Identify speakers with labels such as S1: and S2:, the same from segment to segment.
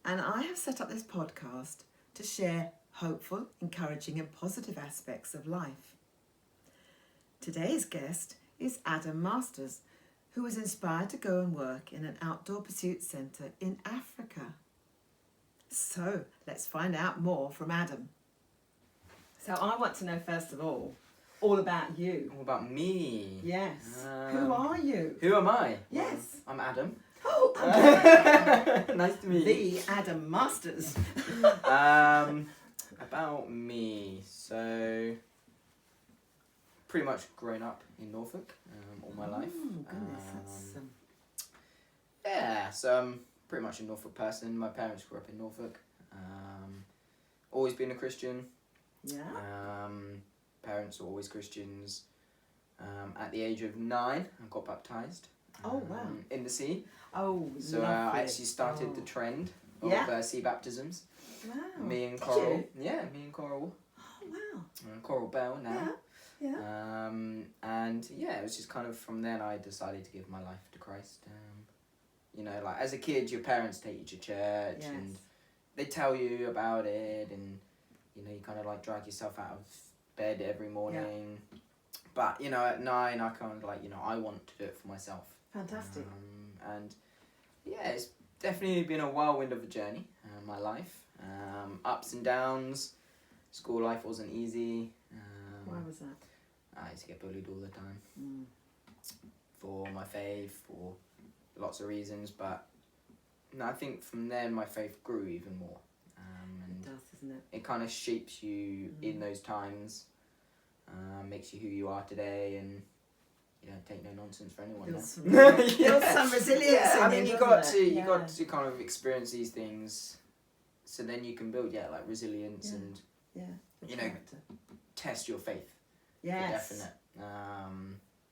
S1: and I have set up this podcast to share hopeful, encouraging and positive aspects of life. Today's guest is Adam Masters, who was inspired to go and work in an outdoor pursuit centre in Africa. So let's find out more from Adam. So I want to know, first of all about you.
S2: All about me?
S1: Yes. Who are you?
S2: Who am I?
S1: Yes.
S2: Well, I'm Adam.
S1: Oh, Adam.
S2: Nice to meet you.
S1: The Adam Masters.
S2: About me. So, pretty much grown up in Norfolk all my life.
S1: Goodness, that's...
S2: Yeah, so I'm pretty much a Norfolk person. My parents grew up in Norfolk. Always been a Christian.
S1: Yeah.
S2: Parents were always Christians. At the age of 9, I got baptised.
S1: Oh, wow.
S2: In the sea.
S1: Oh,
S2: So I actually started the trend of sea baptisms.
S1: Wow.
S2: Me and
S1: Did
S2: Coral.
S1: you?
S2: Yeah, me and Coral.
S1: Oh, wow.
S2: Coral Bell now.
S1: Yeah.
S2: And yeah, it was just kind of from then I decided to give my life to Christ. You know, like as a kid, your parents take you to church and they tell you about it, and you know, you kind of like drag yourself out of bed every morning. Yeah. But you know, at 9, I kind of like, you know, I want to do it for myself.
S1: Fantastic.
S2: And yeah, it's definitely been a whirlwind of a journey, my life. Ups and downs. School life wasn't easy.
S1: Why was that?
S2: I used to get bullied all the time. For my faith, for lots of reasons, but no, I think from then my faith grew even more.
S1: It does, doesn't it?
S2: It kind of shapes you in those times, makes you who you are today, and you don't take no nonsense for anyone.
S1: Builds some resilience.
S2: Yeah, I mean, you got
S1: to
S2: to kind of experience these things, so then you can build like resilience and you know, test your faith.
S1: Yes.
S2: For definite.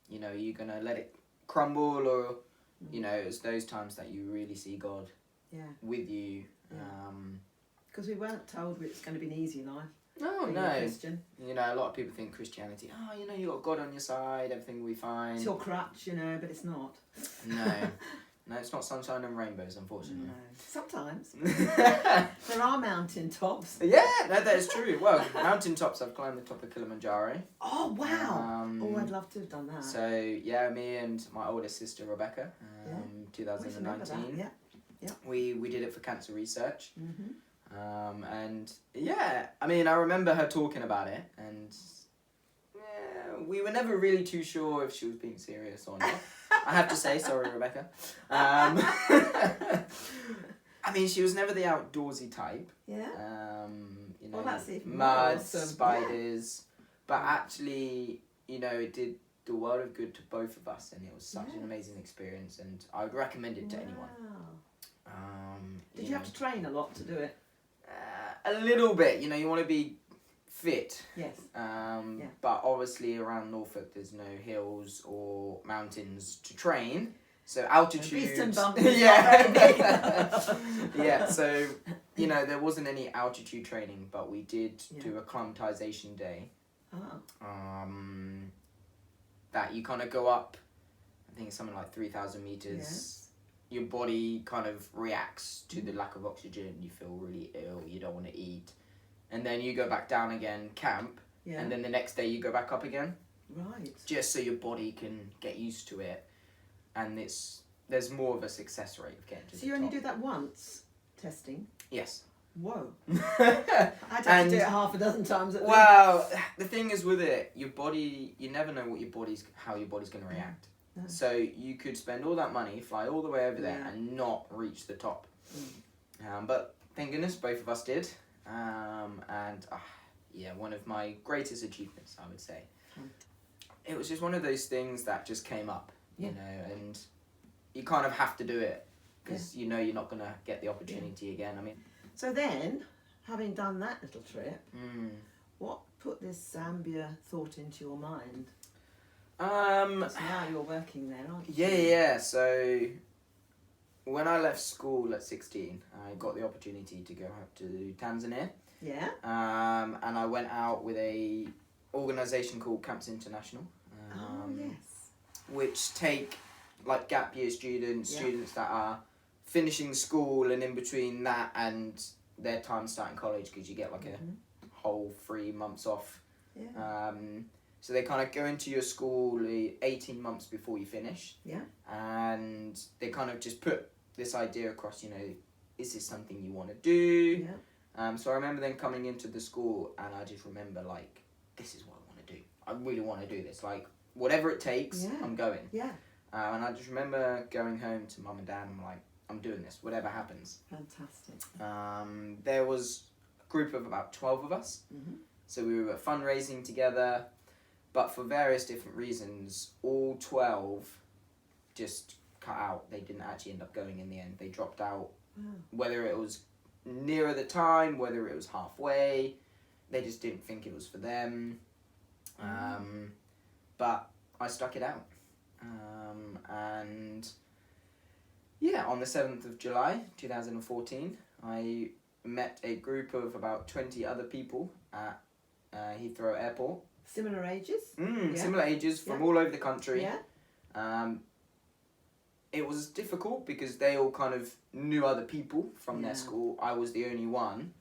S2: You know, you're gonna let it crumble, or you know, it's those times that you really see God with you.
S1: Because we weren't told it's going to be an easy life.
S2: No.
S1: Christian.
S2: You know, a lot of people think Christianity, you know, you got God on your side, everything will be fine.
S1: It's your crutch, you know, but it's not.
S2: No, it's not sunshine and rainbows, unfortunately.
S1: No. Sometimes. There are mountain tops.
S2: Yeah, no, that is true. Well, mountain tops, I've climbed the top of Kilimanjaro.
S1: Oh, wow. I'd love to have done that.
S2: So, yeah, me and my oldest sister, Rebecca, 2019.
S1: Yeah.
S2: We did it for cancer research. And, yeah, I mean, I remember her talking about it, and we were never really too sure if she was being serious or not. I have to say, sorry, Rebecca. I mean, she was never the outdoorsy type.
S1: Yeah.
S2: You know,
S1: that's even
S2: mud,
S1: awesome.
S2: spiders. But actually, you know, it did the world of good to both of us, and it was such an amazing experience, and I would recommend it to anyone.
S1: Did you have to train a lot to do it?
S2: A little bit. You know, you want to be fit.
S1: Yes.
S2: But obviously around Norfolk there's no hills or mountains to train, so altitude. Yeah. So you know, there wasn't any altitude training, but we did do acclimatization day. That you kind of go up, I think it's something like 3,000 meters. Your body kind of reacts to the lack of oxygen. You feel really ill. You don't want to eat. And then you go back down again, camp, and then the next day you go back up again.
S1: Right.
S2: Just so your body can get used to it, and there's more of a success rate of getting to the top.
S1: So you only do that once, testing?
S2: Yes.
S1: Whoa. I'd have to do it half a dozen times at least.
S2: Well, the thing is with it, your body, you never know how your body's going to react. No. So you could spend all that money, fly all the way over there, and not reach the top. But thank goodness both of us did. One of my greatest achievements, I would say. It was just one of those things that just came up, you know, and you kind of have to do it because you know you're not going to get the opportunity again. I mean,
S1: so then, having done that little trip, what put this Zambia thought into your mind? So now you're working there, aren't you?
S2: Yeah. So when I left school at 16, I got the opportunity to go out to Tanzania.
S1: Yeah.
S2: And I went out with a organisation called Camps International.
S1: Yes.
S2: Which take like gap year students that are finishing school and in between that and their time starting college, because you get like a whole 3 months off.
S1: Yeah.
S2: So they kind of go into your school 18 months before you finish.
S1: Yeah.
S2: And they kind of just put this idea across, you know, is this something you want to do?
S1: Yeah.
S2: So I remember then coming into the school, and I just remember, like, this is what I want to do. I really want to do this. Like, whatever it takes, I'm going.
S1: Yeah.
S2: And I just remember going home to mum and dad, and I'm like, I'm doing this, whatever happens.
S1: Fantastic.
S2: There was a group of about 12 of us. So we were fundraising together, but for various different reasons, all 12 just cut out. They didn't actually end up going in the end. They dropped out.
S1: Wow.
S2: Whether it was nearer the time, whether it was halfway, they just didn't think it was for them. But I stuck it out. And yeah, on the 7th of July 2014, I met a group of about 20 other people at Heathrow Airport.
S1: Similar ages?
S2: Similar ages from all over the country.
S1: Yeah.
S2: It was difficult because they all kind of knew other people from their school. I was the only one.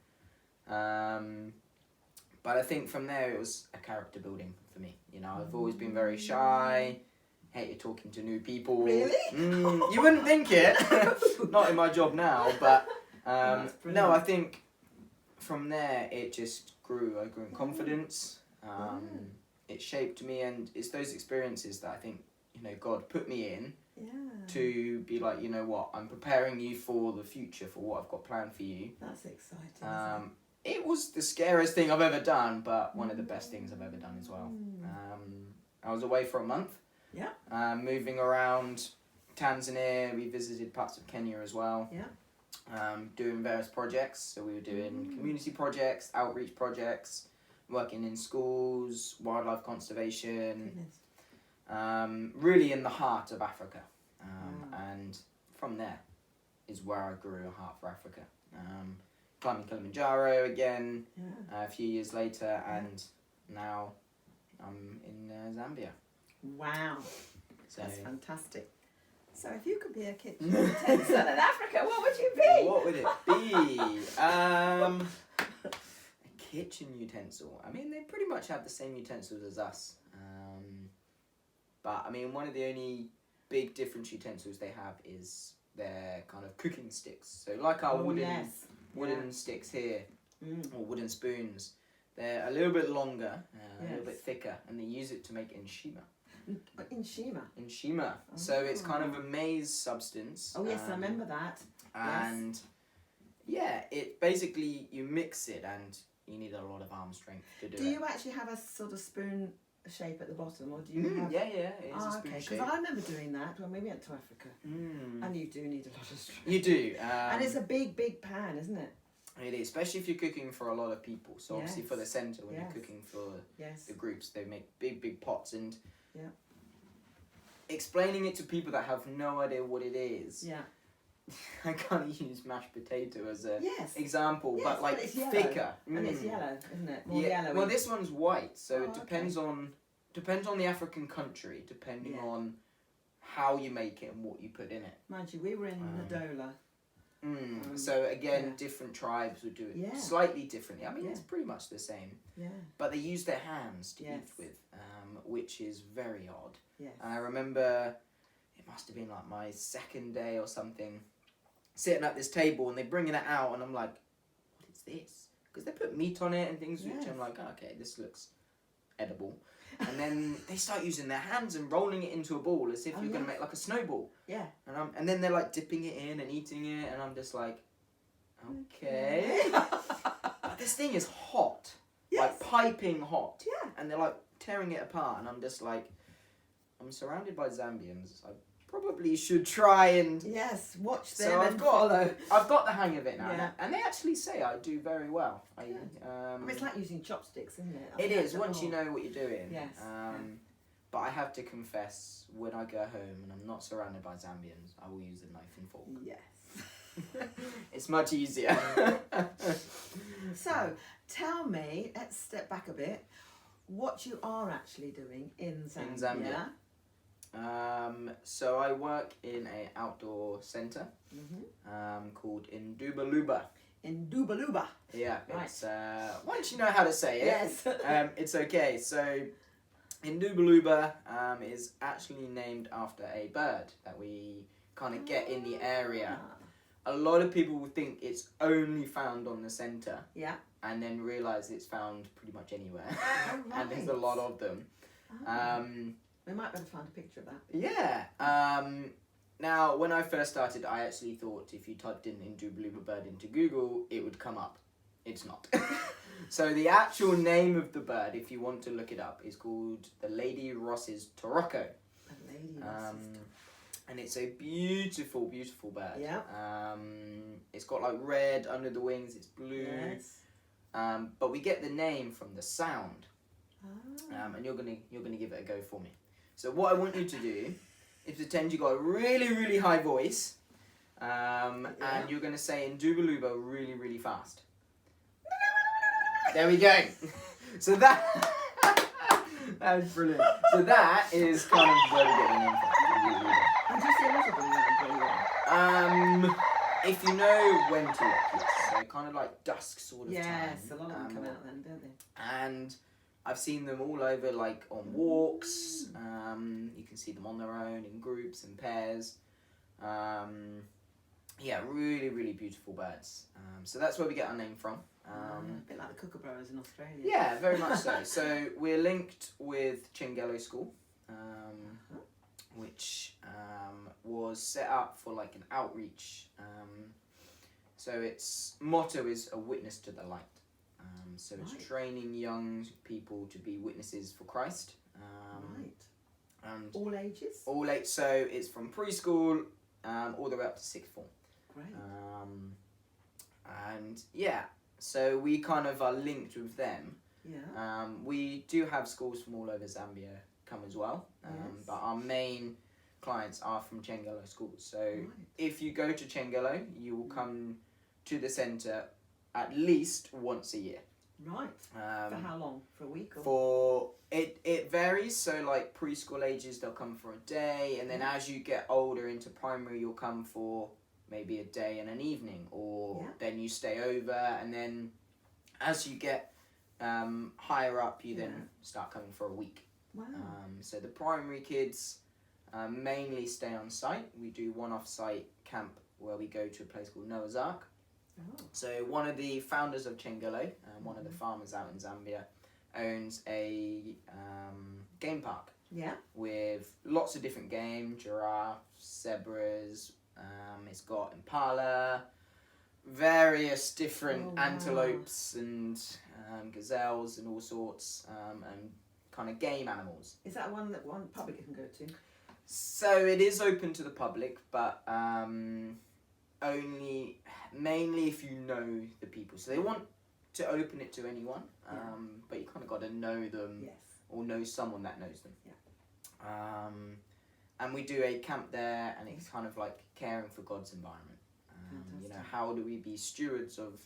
S2: But I think from there it was a character building for me. You know, I've always been very shy, hated talking to new people.
S1: Really?
S2: You wouldn't think it. Not in my job now, but no, I think from there it just grew. I grew in confidence. It shaped me, and it's those experiences that I think, you know, God put me in to be like, you know what, I'm preparing you for the future, for what I've got planned for you.
S1: That's exciting.
S2: It was the scariest thing I've ever done, but one of the best things I've ever done as well. I was away for a month.
S1: Yeah.
S2: Moving around Tanzania, we visited parts of Kenya as well.
S1: Yeah.
S2: Doing various projects. So we were doing community projects, outreach projects, working in schools, wildlife conservation. Really in the heart of Africa. And from there is where I grew a heart for Africa. Climbing Kilimanjaro again a few years later, and now I'm in Zambia.
S1: Wow.
S2: So,
S1: that's fantastic. So if you could be a kitchen utensil in Africa, what would you be?
S2: What would it be? A kitchen utensil. I mean, they pretty much have the same utensils as us. But I mean, one of the only big different utensils they have is their kind of cooking sticks. So like our wooden sticks here, or wooden spoons, they're a little bit longer, a little bit thicker, and they use it to make Nshima.
S1: Nshima.
S2: Nshima. Oh. So it's kind of a maize substance.
S1: Oh yes, I remember that.
S2: And yeah, it basically, you mix it, and you need a lot of arm strength to do it.
S1: Do you actually have a sort of spoon shape at the bottom, or do you have...
S2: Yeah, it is a spoon shape.
S1: Because I remember doing that when we went to Africa. And you do need a lot of strength.
S2: You do.
S1: And it's a big, big pan, isn't it?
S2: It is, especially if you're cooking for a lot of people. So obviously for the centre, when you're cooking for the groups, they make big, big pots, and explaining it to people that have no idea what it is. Yeah. I kind of use mashed potato as an example, but like thicker.
S1: And it's yellow, isn't it? More yellow.
S2: Well, this one's white, so it depends on the African country, depending on how you make it and what you put in it.
S1: Mind you, we were in Ndola.
S2: So again, different tribes would do it slightly differently. I mean, it's pretty much the same. Yeah. But they use their hands to eat with, which is very odd. Yes. And I remember, it must have been like my second day or something, sitting at this table, and they're bringing it out, and I'm like, what is this? Because they put meat on it and things, which I'm like, okay, this looks edible. And then they start using their hands and rolling it into a ball as if you're going to make like a snowball. Yeah. And then they're like dipping it in and eating it, and I'm just like, okay. But this thing is hot. Yes. Like piping hot. Yeah. And they're like tearing it apart, and I'm just like, I'm surrounded by Zambians. I probably should try and
S1: watch them and follow.
S2: I've got the hang of it now, and they actually say I do very well. I mean,
S1: it's like using chopsticks, isn't it?
S2: It is once you know what you're doing. Yes. But I have to confess, when I go home and I'm not surrounded by Zambians, I will use a knife and fork. Yes. It's much easier.
S1: So, tell me, let's step back a bit, what you are actually doing in Zambia.
S2: So I work in a outdoor centre called Ndubaluba.
S1: Ndubaluba.
S2: Yeah,
S1: Right.
S2: it's once you know how to say it,
S1: Yes.
S2: it's okay. So Ndubaluba is actually named after a bird that we kind of get in the area. A lot of people will think it's only found on the centre.
S1: Yeah.
S2: And then realise it's found pretty much anywhere.
S1: Oh, right.
S2: And there's a lot of them.
S1: We might better find a picture of that.
S2: Yeah. Now, when I first started, I actually thought if you typed in Ndubaluba bird into Google, it would come up. It's not. So the actual name of the bird, if you want to look it up, is called the Lady Ross's Toroko.
S1: A Lady Ross's
S2: and it's a beautiful, beautiful bird.
S1: Yeah.
S2: It's got like red under the wings. It's blue.
S1: Yes.
S2: But we get the name from the sound.
S1: Ah.
S2: And you're gonna give it a go for me. So what I want you to do is pretend you got a really, really high voice, and you're gonna say Ndubaluba really, really fast. There we go. So that was brilliant. So that is kind of where we get the name from.
S1: And do you see a lot of them around where you are?
S2: If you know when to look, yes. So kind of like dusk sort of time.
S1: Yes, a lot of them come out then, don't they?
S2: And I've seen them all over, like on walks. You can see them on their own, in groups and pairs. Yeah, really, really beautiful birds. So that's where we get our name from.
S1: A bit like the kookaburras in Australia.
S2: Yeah, very much so. So we're linked with Chengelo School, which was set up for like an outreach. So its motto is a witness to the light. So it's training young people to be witnesses for Christ. And
S1: all ages?
S2: All age. So it's from preschool all the way up to sixth form.
S1: Great.
S2: And yeah, so we kind of are linked with them.
S1: Yeah.
S2: We do have schools from all over Zambia come as well, but our main clients are from Chengelo schools. So if you go to Chengelo, you will come to the centre at least once a year.
S1: Right. For how long? For a week? Or?
S2: For it varies. So like preschool ages, they'll come for a day, and then as you get older into primary, you'll come for maybe a day and an evening, or then you stay over, and then as you get higher up, you then start coming for a week.
S1: Wow.
S2: So the primary kids mainly stay on site. We do one off-site camp where we go to a place called Noah's Ark.
S1: Oh.
S2: So one of the founders of Chengelo, one of the farmers out in Zambia, owns a game park.
S1: Yeah.
S2: With lots of different game, giraffes, zebras. It's got impala, various different antelopes and gazelles and all sorts, and kind of game animals.
S1: Is that one that one public can go to?
S2: So it is open to the public, but mainly if you know the people. So they want to open it to anyone, but you kind of got to know them or know someone that knows them. Yeah. And we do a camp there, and it's kind of like caring for God's environment. You know, how do we be stewards of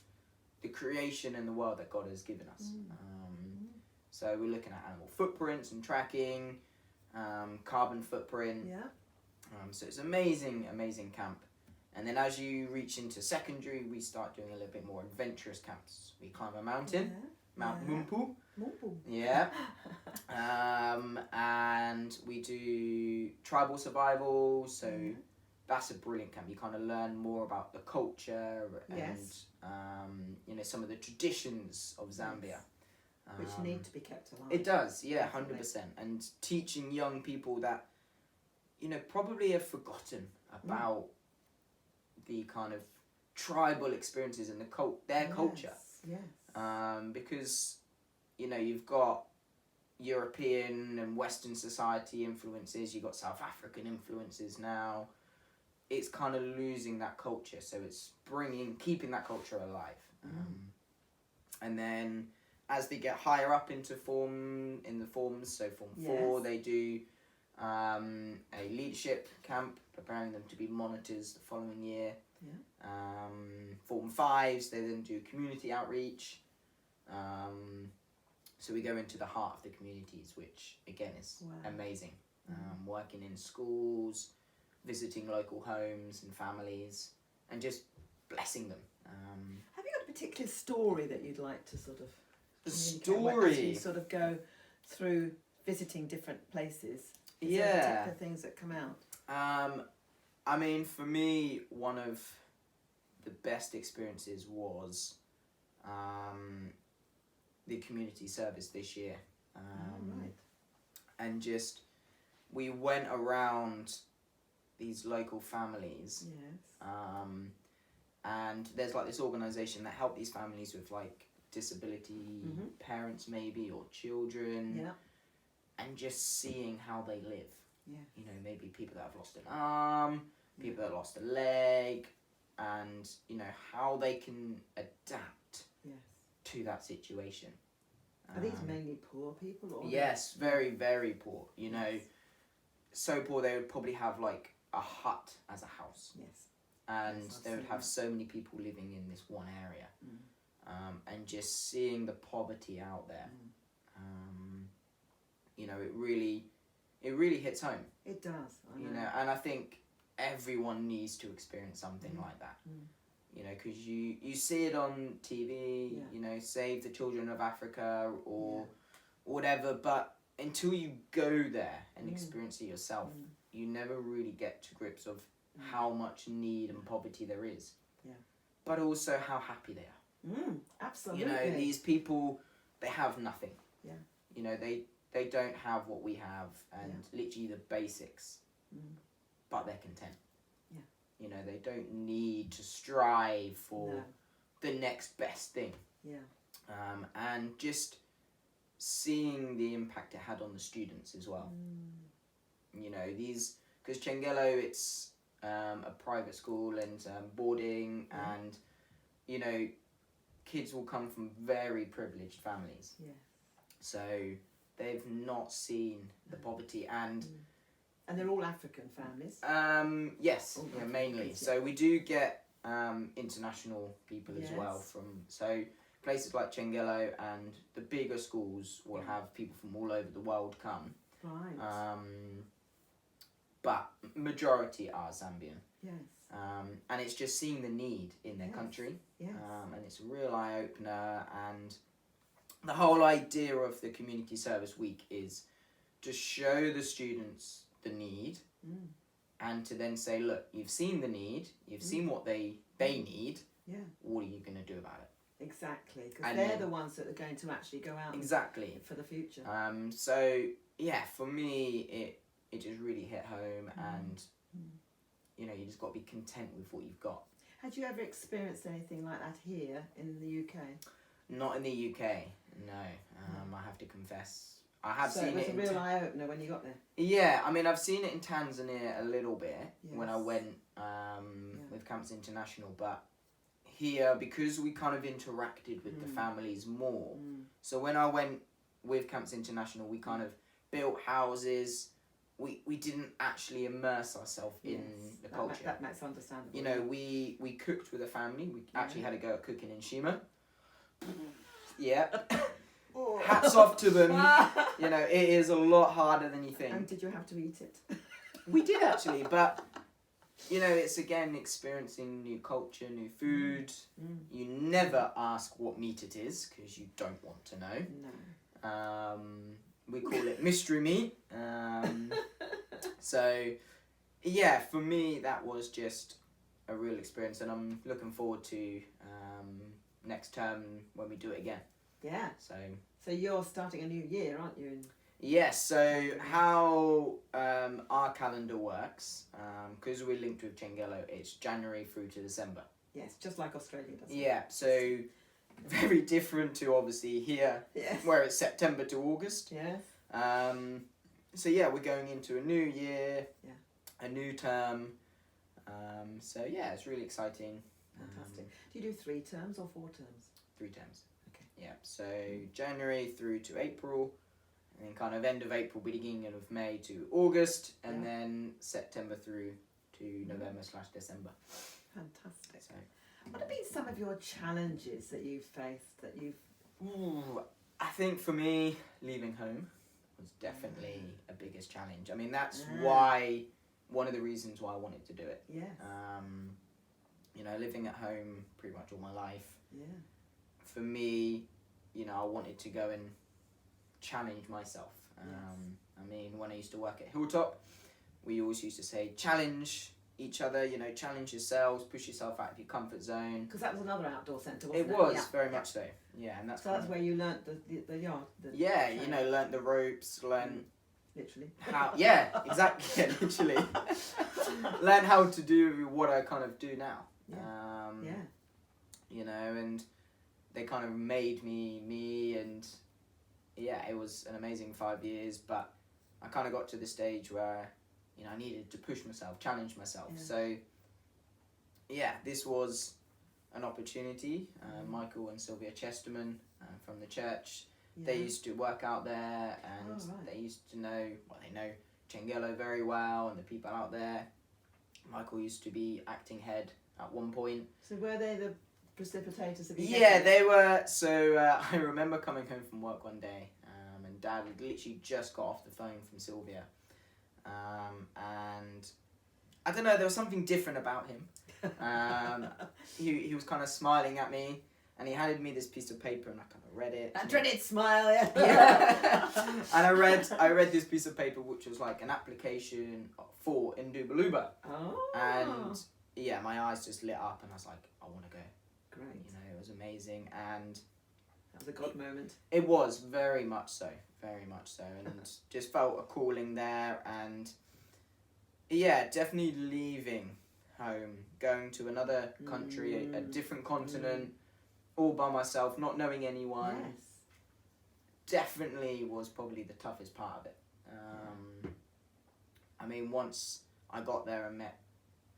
S2: the creation and the world that God has given us? So we're looking at animal footprints and tracking, carbon footprint. Yeah. So it's amazing camp. And then as you reach into secondary, we start doing a little bit more adventurous camps. We climb a mountain, Mount Mumpu. Yeah. And we do tribal survival. So that's a brilliant camp. You kind of learn more about the culture and you know, some of the traditions of Zambia.
S1: Which need to be kept alive.
S2: It does, yeah, 100%. And teaching young people that, you know, probably have forgotten about the kind of tribal experiences and their culture.
S1: Yes.
S2: Because, you know, you've got European and Western society influences, you've got South African influences now. It's kind of losing that culture, so it's keeping that culture alive. And then as they get higher up into forms, so Form 4, they do a leadership camp, preparing them to be monitors the following year. Form 5s, they then do community outreach. So we go into the heart of the communities, which again is amazing. working in schools, visiting local homes and families, and just blessing them.
S1: Have you got a particular story that you'd like to sort of
S2: story?
S1: As you sort of go through visiting different places. Is there particular things that come out?
S2: I mean, for me, one of the best experiences was the community service this year.
S1: Right.
S2: And just, we went around these local families.
S1: Yes.
S2: And there's like this organisation that help these families with like disability parents maybe, or children.
S1: Yeah.
S2: And just seeing how they live.
S1: Yeah.
S2: You know, maybe people that have lost an arm, people that lost a leg, and, you know, how they can adapt to that situation.
S1: Are these mainly poor people? Or
S2: yes, very, very poor. You know, so poor they would probably have like a hut as a house.
S1: Yes.
S2: And they would have so many people living in this one area. And just seeing the poverty out there, you know, it really hits home.
S1: It does. I know.
S2: You know, and I think everyone needs to experience something like that. You know, because you see it on TV, you know, Save the Children of Africa or whatever, but until you go there and experience it yourself, you never really get to grips of how much need and poverty there is.
S1: Yeah.
S2: But also how happy they are.
S1: Absolutely.
S2: You know, these people, they have nothing.
S1: Yeah.
S2: You know, they don't have what we have, and literally the basics, but they're content.
S1: Yeah.
S2: You know, they don't need to strive for the next best thing.
S1: Yeah.
S2: And just seeing the impact it had on the students as well. You know, because Chengelo, it's a private school and boarding, and, you know, kids will come from very privileged families.
S1: Yeah.
S2: So they've not seen the poverty, and
S1: they're all African families.
S2: Yes, mainly. So we do get international people as well so places like Chengelo, and the bigger schools will have people from all over the world come.
S1: Right.
S2: But majority are Zambian.
S1: Yes.
S2: And it's just seeing the need in their country.
S1: Yes.
S2: And it's a real eye-opener, and the whole idea of the Community Service Week is to show the students the need, and to then say, look, you've seen the need, you've seen what they need, what are you going to do about it?
S1: Exactly, because they're the ones that are going to actually go out for the future.
S2: So, yeah, for me, it just really hit home, and, you know, you just got to be content with what you've got.
S1: Had you ever experienced anything like that here in the UK?
S2: Not in the UK, no. I have to confess. I have seen it.
S1: So it was a real eye-opener when you got there?
S2: Yeah, I mean, I've seen it in Tanzania a little bit when I went with Camps International, but here, because we kind of interacted with the families more, so when I went with Camps International, we kind of built houses. We didn't actually immerse ourselves in the culture.
S1: That makes understandable.
S2: You know, we cooked with a family. We actually had to go cooking in Nshima. Yeah. Hats off to them. You know, it is a lot harder than you think.
S1: And did you have to eat it?
S2: We did actually, but, you know, it's again experiencing new culture, new food. You never ask what meat it is, because you don't want to know.
S1: No.
S2: We call it mystery meat. So, yeah, for me, that was just a real experience, and I'm looking forward to next term when we do it again.
S1: Yeah.
S2: So
S1: you're starting a new year, aren't you?
S2: Yes, so how our calendar works, because we're linked with Chengelo, it's January through to December.
S1: Yes, just like Australia does.
S2: Yeah, so very different to obviously here, where it's September to August.
S1: Yes.
S2: So yeah, we're going into a new year, a new term. So yeah, it's really exciting.
S1: Fantastic. Do you do 3 terms or 4 terms?
S2: 3 terms.
S1: Okay.
S2: Yeah, so January through to April, and then kind of end of April, beginning of May to August, and then September through to November/December.
S1: Fantastic.
S2: So,
S1: what have been some of your challenges that you've faced, that you've...
S2: I think for me, leaving home. was definitely a biggest challenge. I mean, that's why, one of the reasons why I wanted to do it.
S1: Yes.
S2: You know, living at home pretty much all my life.
S1: Yeah.
S2: For me, you know, I wanted to go and challenge myself. I mean, when I used to work at Hilltop, we always used to say, challenge each other, you know, challenge yourselves, push yourself out of your comfort zone.
S1: Because that was another outdoor centre, wasn't it?
S2: It was, very much so. Yeah, and that's
S1: so that's where you learnt the yard.
S2: Yeah, you know, learnt the ropes, learnt...
S1: Literally.
S2: How, yeah, exactly, yeah, literally. Learn how to do what I kind of do now.
S1: Yeah.
S2: You know, and they kind of made me, and yeah, it was an amazing 5 years, but I kind of got to the stage where, you know, I needed to push myself, challenge myself.
S1: Yeah.
S2: So, yeah, this was an opportunity. Michael and Sylvia Chesterman from the church, they used to work out there, and they used to know, well, they know Chengelo very well and the people out there. Michael used to be acting head at one point.
S1: So were they the precipitators of your
S2: Yeah, they were. So I remember coming home from work one day, and Dad had literally just got off the phone from Sylvia. And I don't know, there was something different about him. He was kind of smiling at me, and he handed me this piece of paper, and I kind of read it.
S1: That dreaded smile, yeah.
S2: Yeah. And I read this piece of paper, which was like an application for Ndubaluba.
S1: Oh.
S2: And yeah, my eyes just lit up, and I was like, I want to go.
S1: Great.
S2: You know, it was amazing, and
S1: that was a God moment.
S2: it was very much so, and just felt a calling there, and yeah, definitely leaving home, going to another country, a different continent, all by myself, not knowing anyone.
S1: Yes.
S2: Definitely was probably the toughest part of it. I mean, once I got there and met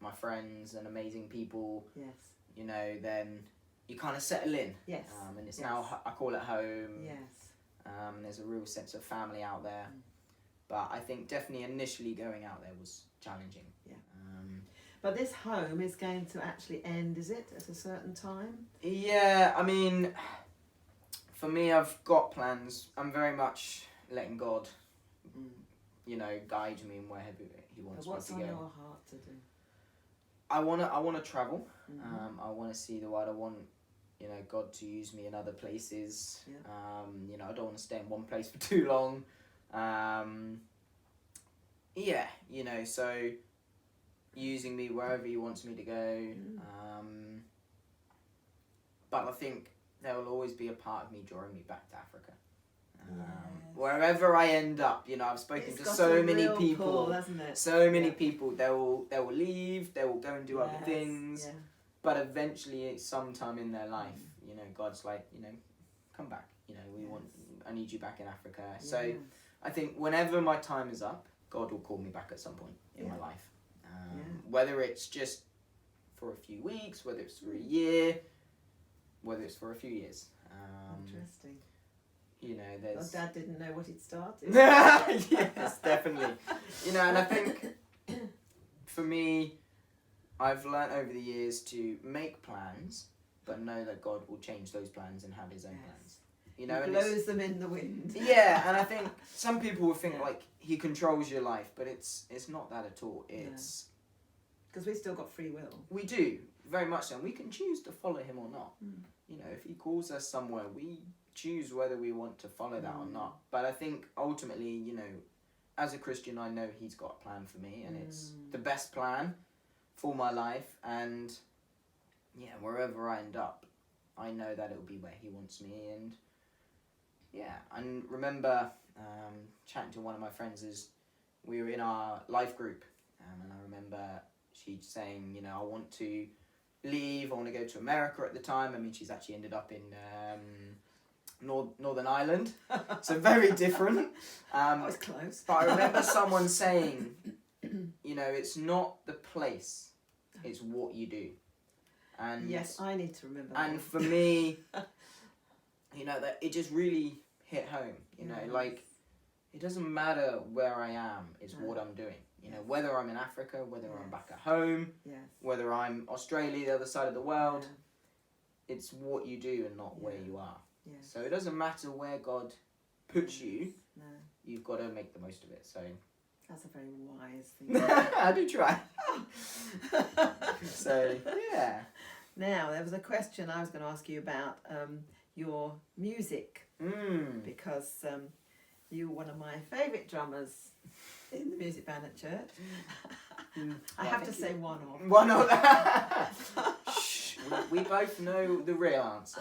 S2: my friends and amazing people,
S1: yes,
S2: you know, then you kind of settle in.
S1: Yes.
S2: And it's now, I call it home.
S1: Yes.
S2: There's a real sense of family out there. But I think definitely initially going out there was challenging.
S1: Yeah. But this home is going to actually end, is it, at a certain time?
S2: Yeah, I mean, for me, I've got plans. I'm very much letting God, you know, guide me in wherever He wants me to go.
S1: What's on your heart to do?
S2: I wanna travel. I wanna see the world. I want, you know, God to use me in other places.
S1: Yeah.
S2: You know, I don't want to stay in one place for too long. Yeah, you know, so using me wherever He wants me to go. But I think there will always be a part of me drawing me back to Africa. Wherever I end up, you know, I've spoken to so many people.
S1: Pull, hasn't it?
S2: So many people. They will leave. They will go and do other things.
S1: Yeah.
S2: But eventually, sometime in their life, you know, God's like, you know, come back. You know, I need you back in Africa.
S1: Yes.
S2: So I think whenever my time is up, God will call me back at some point in my life. Whether it's just for a few weeks, whether it's for a year, whether it's for a few years.
S1: Interesting.
S2: You know, there's...
S1: Well, Dad didn't know what he'd started.
S2: Yes, definitely. You know, and I think for me, I've learnt over the years to make plans, but know that God will change those plans and have His own plans. You know,
S1: He blows them in the wind.
S2: Yeah, and I think some people will think like He controls your life, but it's not that at all. It's
S1: because we've still got free will.
S2: We do, very much so, and we can choose to follow Him or not. You know, if He calls us somewhere, we choose whether we want to follow that or not. But I think ultimately, you know, as a Christian, I know He's got a plan for me, and it's the best plan for my life. And yeah, wherever I end up, I know that it'll be where He wants me. And yeah, and remember chatting to one of my friends as we were in our life group, and I remember she saying, you know, I want to leave, I want to go to America at the time. I mean, she's actually ended up in Northern Ireland, so very different.
S1: That was close.
S2: But I remember someone saying, you know, it's not the place, it's what you do. And
S1: yes, I need to remember
S2: and
S1: that.
S2: for me, you know, that it just really hit home. You know, like, it doesn't matter where I am, it's what I'm doing. You know, whether I'm in Africa, whether I'm back at home, whether I'm Australia, the other side of the world, it's what you do and not where you are. So it doesn't matter where God puts you, you've got to make the most of it. So
S1: that's a very wise thing.
S2: I do try. So yeah.
S1: Now there was a question I was going to ask you about your music, because you were one of my favourite drummers in the music band at church. I have to say one of.
S2: One of. Shh. We both know the real answer.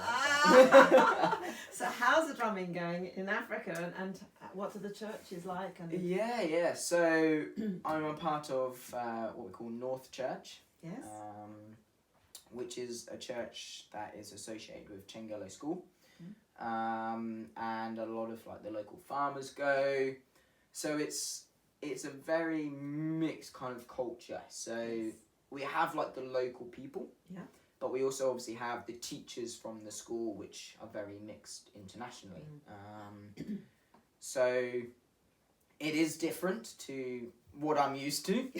S1: So how's the drumming going in Africa, and what are the churches like? And
S2: Yeah. So I'm a part of what we call North Church.
S1: Yes.
S2: Which is a church that is associated with Chengelo School. And a lot of like the local farmers go. So it's a very mixed kind of culture. So we have like the local people.
S1: Yeah.
S2: But we also obviously have the teachers from the school, which are very mixed internationally. So it is different to what I'm used to.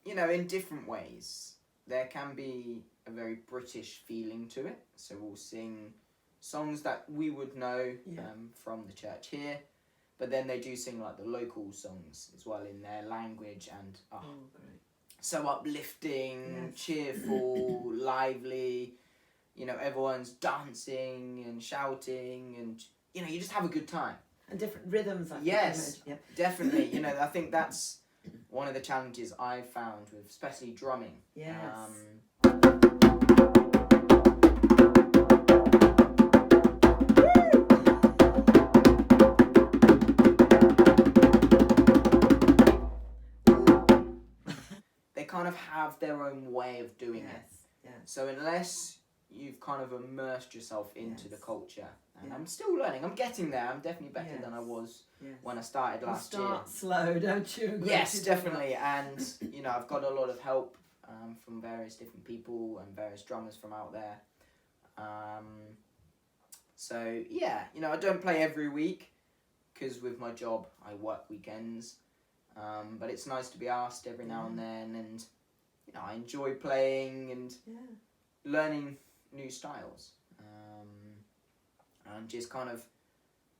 S2: You know, in different ways. There can be a very British feeling to it. So we'll sing songs that we would know from the church here. But then they do sing like the local songs as well in their language, and
S1: great.
S2: So uplifting, cheerful, lively. You know, everyone's dancing and shouting, and you know, you just have a good time. And
S1: different rhythms.
S2: Yes, definitely. You know, I think that's one of the challenges I've found with especially drumming.
S1: Yes.
S2: Kind of have their own way of doing it.
S1: Yes.
S2: So unless you've kind of immersed yourself into the culture, and I'm still learning, I'm getting there, I'm definitely better than I was when I started last year.
S1: You start slow, don't you?
S2: Yes, definitely, and you know, I've got a lot of help from various different people and various drummers from out there. So yeah, you know, I don't play every week because with my job I work weekends. But it's nice to be asked every now and then, and you know, I enjoy playing and learning new styles, and just kind of,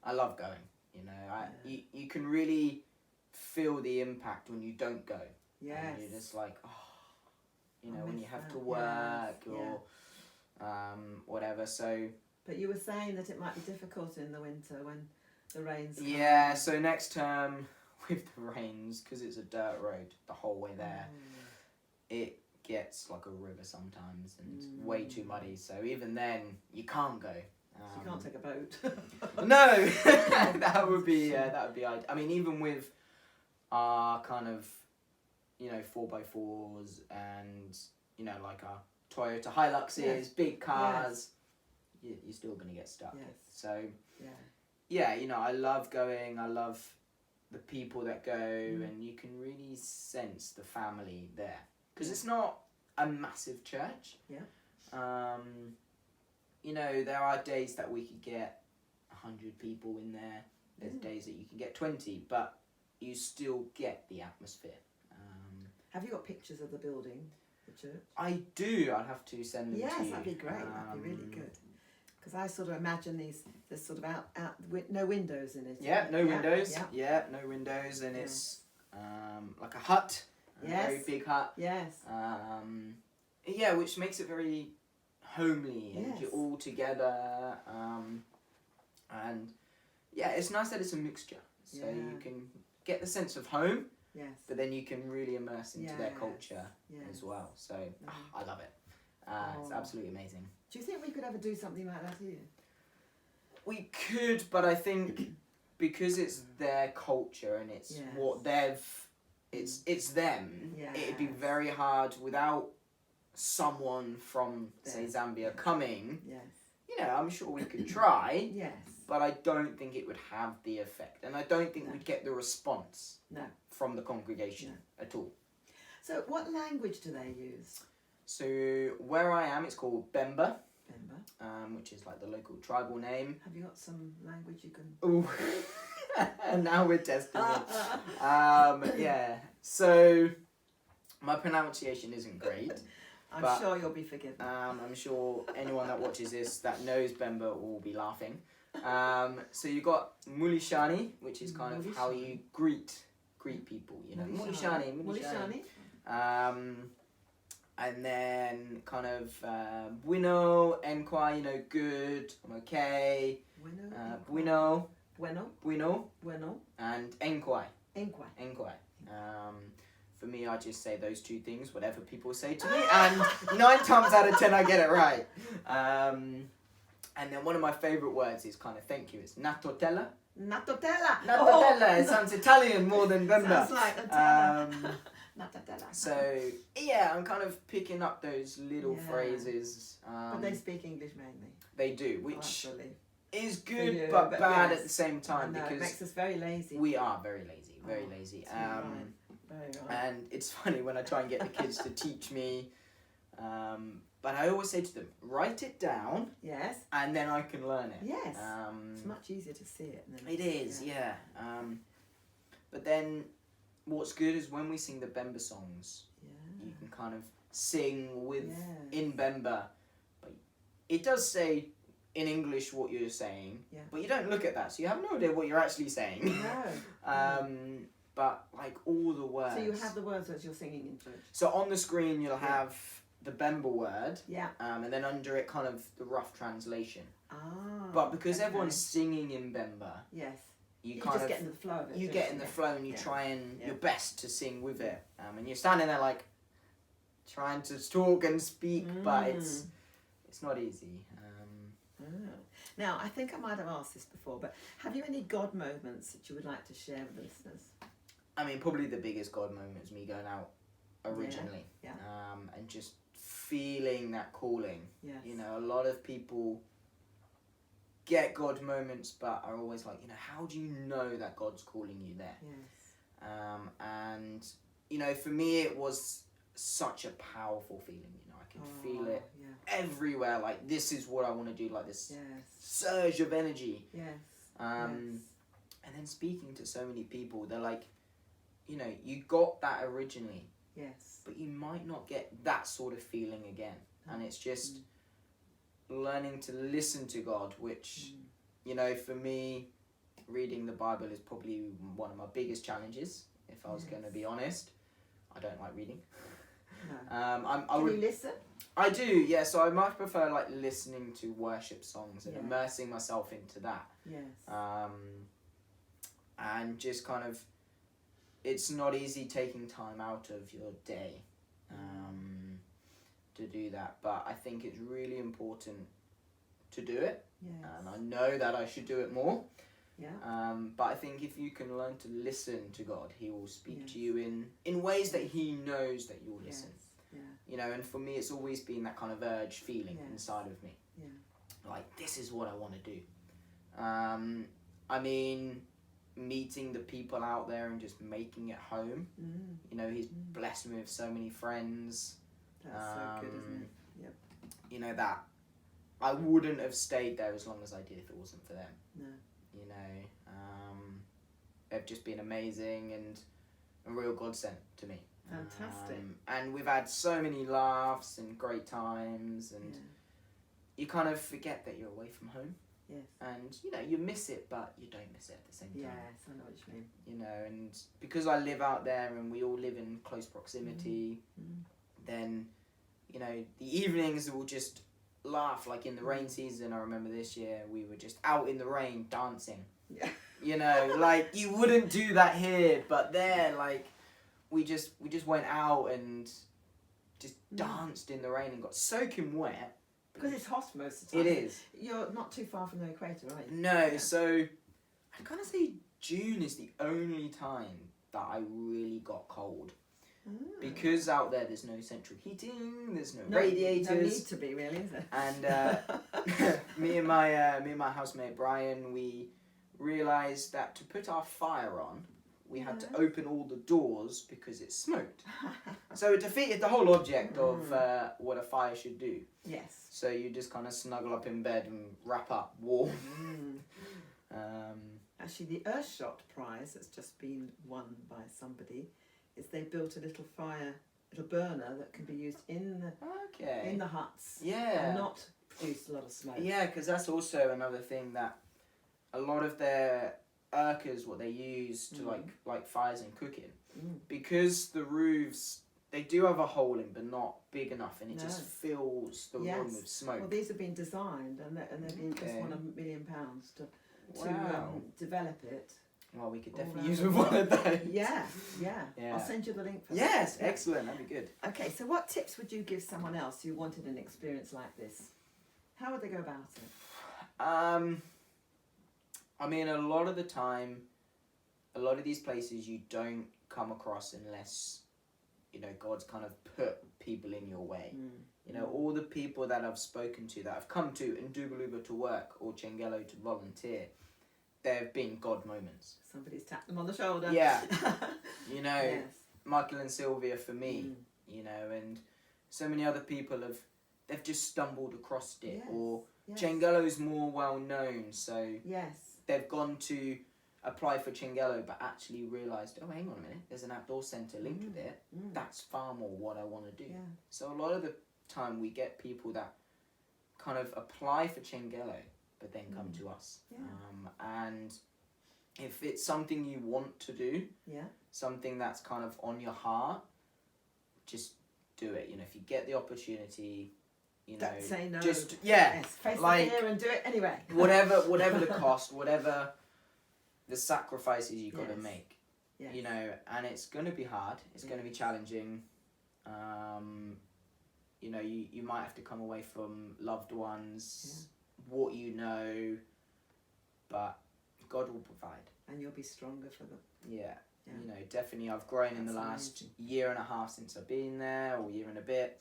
S2: I love going. You know, you can really feel the impact when you don't go.
S1: Yes.
S2: And you're just like, you know, when you have to work or whatever. So.
S1: But you were saying that it might be difficult in the winter when the rains come.
S2: Yeah. So next term, with the rains, because it's a dirt road the whole way there, it gets like a river sometimes and way too muddy. So even then, you can't go.
S1: So you can't take a boat.
S2: No, that would be I mean, even with our kind of, you know, 4x4s and you know, like our Toyota Hiluxes, big cars, you're still gonna get stuck.
S1: Yes.
S2: So yeah, you know, I love going. I love the people that go, and you can really sense the family there, because it's not a massive church. You know, there are days that we could get 100 people in there. There's days that you can get 20, but you still get the atmosphere.
S1: Have you got pictures of the building, the church?
S2: I do. I'd have to send them to you.
S1: Yes, that'd be great. That'd be really good. Because I sort of imagine there's sort of no windows in it.
S2: Yeah, no windows. Yeah, no windows, and it's like a hut, a very big hut.
S1: Yes.
S2: Yeah, which makes it very homely, and you're all together. And yeah, it's nice that it's a mixture, so you can get the sense of home.
S1: Yes.
S2: But then you can really immerse into their culture as well. So I love it. It's absolutely amazing.
S1: Do you think we could ever do something like that here?
S2: We could, but I think because it's their culture and it's what it's them, it'd be very hard without someone from, say, Zambia coming.
S1: Yes.
S2: You know, I'm sure we could try.
S1: Yes.
S2: But I don't think it would have the effect. And I don't think we'd get the response from the congregation at all.
S1: So what language do they use?
S2: So where I am, it's called Bemba. Which is like the local tribal name.
S1: Have you got some language you can...
S2: Ooh. And now we're testing it. Yeah. So my pronunciation isn't great.
S1: I'm sure you'll be forgiven.
S2: I'm sure anyone that watches this that knows Bemba will be laughing. So you got Mulishani, which is kind of how you greet people, you know. Mulishani. And then kind of bueno, enquai, you know, good, I'm okay. Bueno, and enquai. For me, I just say those two things, whatever people say to me, and 9 times out of 10 I get it right. And then one of my favourite words is kind of thank you. It's natotella.
S1: Oh.
S2: It sounds Italian more than Bemba.
S1: Sounds like Italian. Natotella.
S2: So yeah, I'm kind of picking up those little phrases.
S1: But they speak English mainly.
S2: They do, which is
S1: For
S2: good
S1: you,
S2: but bad
S1: yes.
S2: at the same time,
S1: because
S2: because
S1: it makes us very lazy.
S2: we are very lazy, very lazy.
S1: Very right.
S2: And it's funny when I try and get the kids to teach me, but I always say to them, write it down.
S1: Yes.
S2: And then I can learn it.
S1: Yes. It's much easier to see it.
S2: It is, yeah. But then what's good is when we sing the Bemba songs, you can kind of sing with in Bemba. But it does say in English what you're saying, but you don't look at that, so you have no idea what you're actually saying.
S1: No.
S2: But like all the words.
S1: So you have the words as you're singing in church.
S2: So on the screen you'll have the Bemba word.
S1: Yeah.
S2: And then under it kind of the rough translation.
S1: Ah.
S2: But because everyone's singing in Bemba.
S1: Yes.
S2: You
S1: kind just get in the flow of it.
S2: You get in the flow and you try and your best to sing with it. And you're standing there like trying to talk and speak, but it's not easy.
S1: Now, I think I might have asked this before, but have you any God moments that you would like to share with the listeners?
S2: I mean, probably the biggest God moment is me going out originally. And just feeling that calling.
S1: Yes.
S2: You know, a lot of people get God moments, but are always like, you know, how do you know that God's calling you there?
S1: Yes.
S2: And, you know, for me it was such a powerful feeling, you know, I can feel it everywhere, like this is what I want to do, like this surge of energy.
S1: Yes.
S2: And then speaking to so many people, they're like, you know, you got that originally, but you might not get that sort of feeling again. And it's just learning to listen to God, which, you know, for me, reading the Bible is probably one of my biggest challenges, if I was going to be honest. I don't like reading.
S1: No. Can you listen?
S2: I do, yeah, so I much prefer like listening to worship songs and immersing myself into that.
S1: Yes.
S2: And just kind of, it's not easy taking time out of your day to do that, but I think it's really important to do it.
S1: Yes.
S2: And I know that I should do it more.
S1: Yeah.
S2: But I think if you can learn to listen to God, He will speak to you in ways that He knows that you'll listen.
S1: Yeah.
S2: You know, and for me, it's always been that kind of urge feeling inside of me.
S1: Yeah.
S2: Like, this is what I want to do. I mean, meeting the people out there and just making it home. You know, He's blessed me with so many friends.
S1: That's so good, isn't it? Yep.
S2: You know, that I wouldn't have stayed there as long as I did if it wasn't for them.
S1: No.
S2: You know, they've just been amazing and a real godsend to me.
S1: Fantastic.
S2: And we've had so many laughs and great times, and you kind of forget that you're away from home.
S1: Yes.
S2: And, you know, you miss it, but you don't miss it at the same time.
S1: Yes, I know what you mean.
S2: You know, and because I live out there and we all live in close proximity, then, you know, the evenings will just laugh. Like in the rain season, I remember this year, we were just out in the rain dancing.
S1: Yeah.
S2: You know, like, you wouldn't do that here, but there, like, we just went out and just danced in the rain and got soaking wet.
S1: Because it's hot most of the time.
S2: It is.
S1: You're not too far from the equator, are you?
S2: No, so I'd kind of say June is the only time that I really got cold. Because out there's no central heating, there's no radiators.
S1: No need to be, really, is there?
S2: And me and my housemate Brian, we realised that to put our fire on, we had to open all the doors because it smoked. So it defeated the whole object of what a fire should do.
S1: Yes.
S2: So you just kind of snuggle up in bed and wrap up warm.
S1: Actually, the Earthshot Prize that's just been won by somebody is they built a little burner that can be used in the huts.
S2: Yeah.
S1: And not produce a lot of smoke.
S2: Yeah, because that's also another thing that a lot of their urkers, what they use to like fires and cooking, because the roofs, they do have a hole in, but not big enough, and it just fills the room with smoke.
S1: Well, these have been designed, and they've been just £1 million to develop it.
S2: Well, we could definitely use one of those.
S1: Yeah. I'll send you the link for that.
S2: Yes, excellent. That'd be good.
S1: Okay, so what tips would you give someone else who wanted an experience like this? How would they go about it?
S2: I mean, a lot of the time, a lot of these places you don't come across unless, you know, God's kind of put people in your way. You know, all the people that I've spoken to, that have come to Ndubaluba to work or Chengelo to volunteer, there have been God moments.
S1: Somebody's tapped them on the shoulder.
S2: Yeah. You know, Michael and Sylvia for me, you know, and so many other people they've just stumbled across it. Or Chengelo's more well known, so they've gone to apply for Chengelo but actually realised, oh, hang on a minute, there's an outdoor centre linked with it. That's far more what I want to do. So a lot of the time we get people that kind of apply for Chengelo but then come to us. And if it's something you want to do, something that's kind of on your heart, just do it. You know, if you get the opportunity, you know,
S1: don't say no.
S2: Just
S1: face
S2: like,
S1: the fear and do it anyway.
S2: whatever the cost, whatever the sacrifices you've got to make, you know, and it's going to be hard. It's going to be challenging. You know, you might have to come away from loved ones, what you know, but God will provide.
S1: And you'll be stronger for them.
S2: Yeah. You know, definitely I've grown in the last year and a half since I've been there, or year and a bit,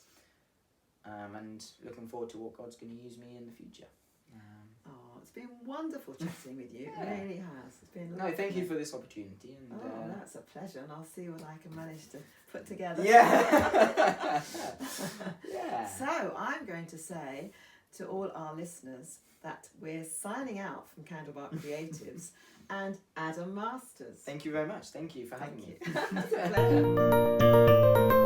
S2: and looking forward to what God's going to use me in the future.
S1: It's been wonderful chatting with you. It really has. It's been
S2: lovely. No, thank you for this opportunity. And,
S1: that's a pleasure, and I'll see what I can manage to put together.
S2: Yeah.
S1: So I'm going to say to all our listeners that we're signing out from Candlebark Creatives and Adam Masters.
S2: Thank you very much. Thank you for having me.
S1: It's a pleasure.